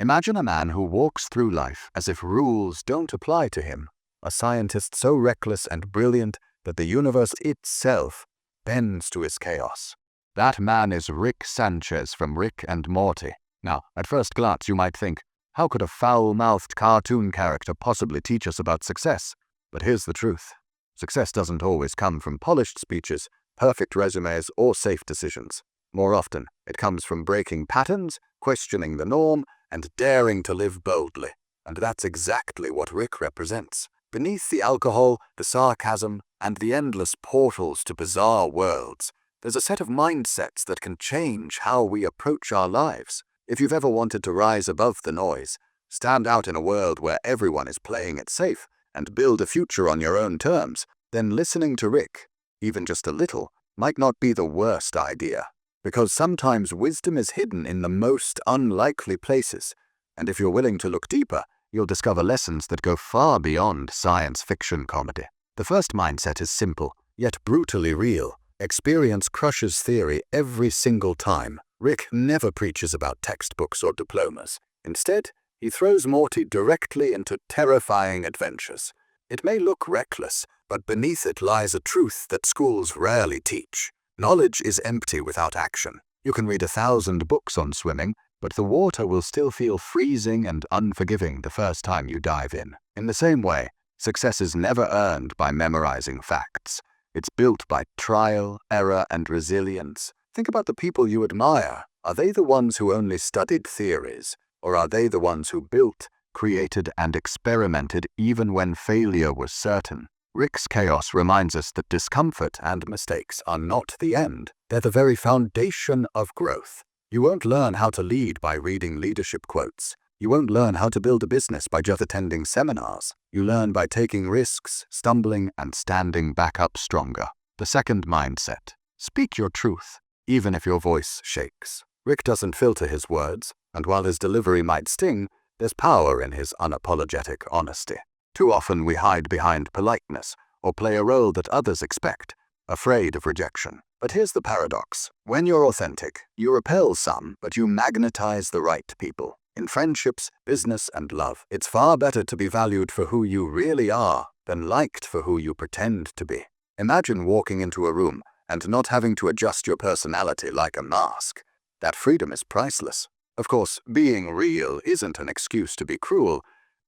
Imagine a man who walks through life as if rules don't apply to him, a scientist so reckless and brilliant that the universe itself bends to his chaos. That man is Rick Sanchez from Rick and Morty. Now, at first glance you might think, how could a foul-mouthed cartoon character possibly teach us about success? But here's the truth. Success doesn't always come from polished speeches, perfect resumes, or safe decisions. More often, it comes from breaking patterns, questioning the norm, and daring to live boldly. And that's exactly what Rick represents. Beneath the alcohol, the sarcasm, and the endless portals to bizarre worlds, there's a set of mindsets that can change how we approach our lives. If you've ever wanted to rise above the noise, stand out in a world where everyone is playing it safe, and build a future on your own terms, then listening to Rick, even just a little, might not be the worst idea. Because sometimes wisdom is hidden in the most unlikely places, and if you're willing to look deeper, you'll discover lessons that go far beyond science fiction comedy. The first mindset is simple, yet brutally real. Experience crushes theory every single time. Rick never preaches about textbooks or diplomas. Instead, he throws Morty directly into terrifying adventures. It may look reckless, but beneath it lies a truth that schools rarely teach. Knowledge is empty without action. You can read 1,000 books on swimming, but the water will still feel freezing and unforgiving the first time you dive in. In the same way, success is never earned by memorizing facts. It's built by trial, error, and resilience. Think about the people you admire. Are they the ones who only studied theories, or are they the ones who built, created, and experimented even when failure was certain? Rick's chaos reminds us that discomfort and mistakes are not the end. They're the very foundation of growth. You won't learn how to lead by reading leadership quotes. You won't learn how to build a business by just attending seminars. You learn by taking risks, stumbling, and standing back up stronger. The second mindset. Speak your truth, even if your voice shakes. Rick doesn't filter his words, and while his delivery might sting, there's power in his unapologetic honesty. Too often we hide behind politeness, or play a role that others expect, afraid of rejection. But here's the paradox. When you're authentic, you repel some, but you magnetize the right people. In friendships, business, and love, it's far better to be valued for who you really are than liked for who you pretend to be. Imagine walking into a room and not having to adjust your personality like a mask. That freedom is priceless. Of course, being real isn't an excuse to be cruel,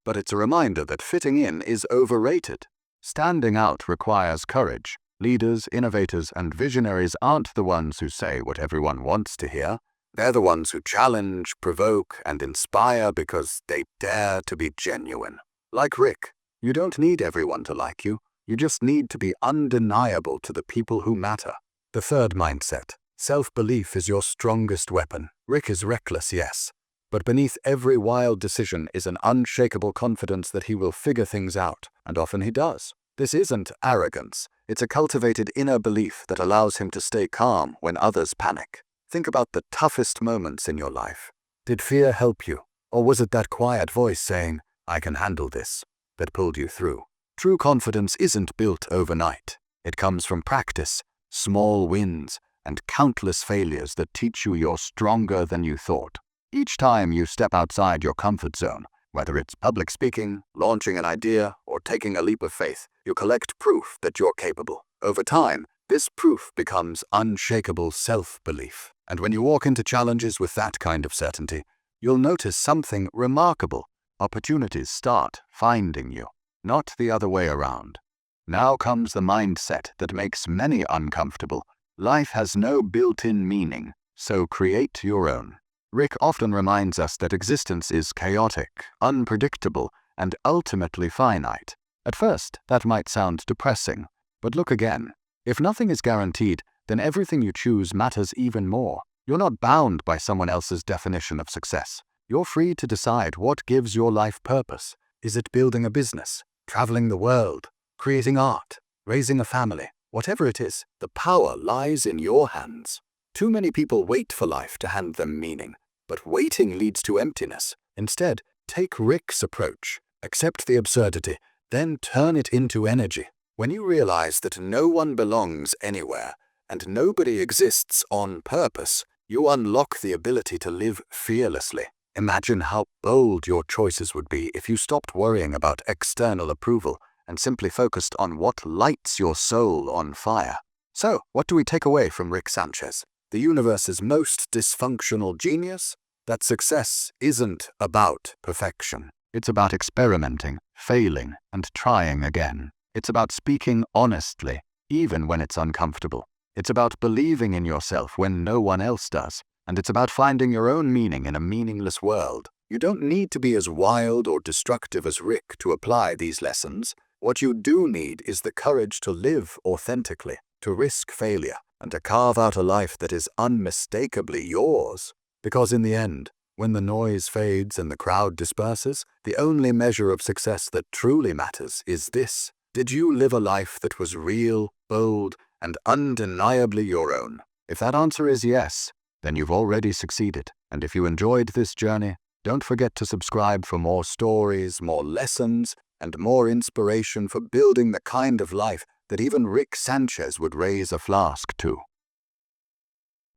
but it's a reminder that fitting in is overrated. Standing out requires courage. Leaders, innovators, and visionaries aren't the ones who say what everyone wants to hear. They're the ones who challenge, provoke, and inspire because they dare to be genuine. Like Rick, you don't need everyone to like you. You just need to be undeniable to the people who matter. The third mindset. Self-belief is your strongest weapon. Rick is reckless, yes, but beneath every wild decision is an unshakable confidence that he will figure things out, and often he does. This isn't arrogance. It's a cultivated inner belief that allows him to stay calm when others panic. Think about the toughest moments in your life. Did fear help you? Or was it that quiet voice saying, "I can handle this," that pulled you through? True confidence isn't built overnight. It comes from practice, small wins, and countless failures that teach you you're stronger than you thought. Each time you step outside your comfort zone, whether it's public speaking, launching an idea, or taking a leap of faith, you collect proof that you're capable. Over time, this proof becomes unshakable self-belief. And when you walk into challenges with that kind of certainty, you'll notice something remarkable. Opportunities start finding you, not the other way around. Now comes the mindset that makes many uncomfortable. Life has no built-in meaning, so create your own. Rick often reminds us that existence is chaotic, unpredictable, and ultimately finite. At first, that might sound depressing, but look again. If nothing is guaranteed, then everything you choose matters even more. You're not bound by someone else's definition of success. You're free to decide what gives your life purpose. Is it building a business, traveling the world, creating art, raising a family? Whatever it is, the power lies in your hands. Too many people wait for life to hand them meaning, but waiting leads to emptiness. Instead, take Rick's approach. Accept the absurdity, then turn it into energy. When you realize that no one belongs anywhere and nobody exists on purpose, you unlock the ability to live fearlessly. Imagine how bold your choices would be if you stopped worrying about external approval and simply focused on what lights your soul on fire. So, what do we take away from Rick Sanchez, the universe's most dysfunctional genius? That success isn't about perfection. It's about experimenting, failing, and trying again. It's about speaking honestly, even when it's uncomfortable. It's about believing in yourself when no one else does. And it's about finding your own meaning in a meaningless world. You don't need to be as wild or destructive as Rick to apply these lessons. What you do need is the courage to live authentically, to risk failure, and to carve out a life that is unmistakably yours. Because in the end, when the noise fades and the crowd disperses, the only measure of success that truly matters is this: did you live a life that was real, bold, and undeniably your own? If that answer is yes, then you've already succeeded. And if you enjoyed this journey, don't forget to subscribe for more stories, more lessons, and more inspiration for building the kind of life that even Rick Sanchez would raise a flask to.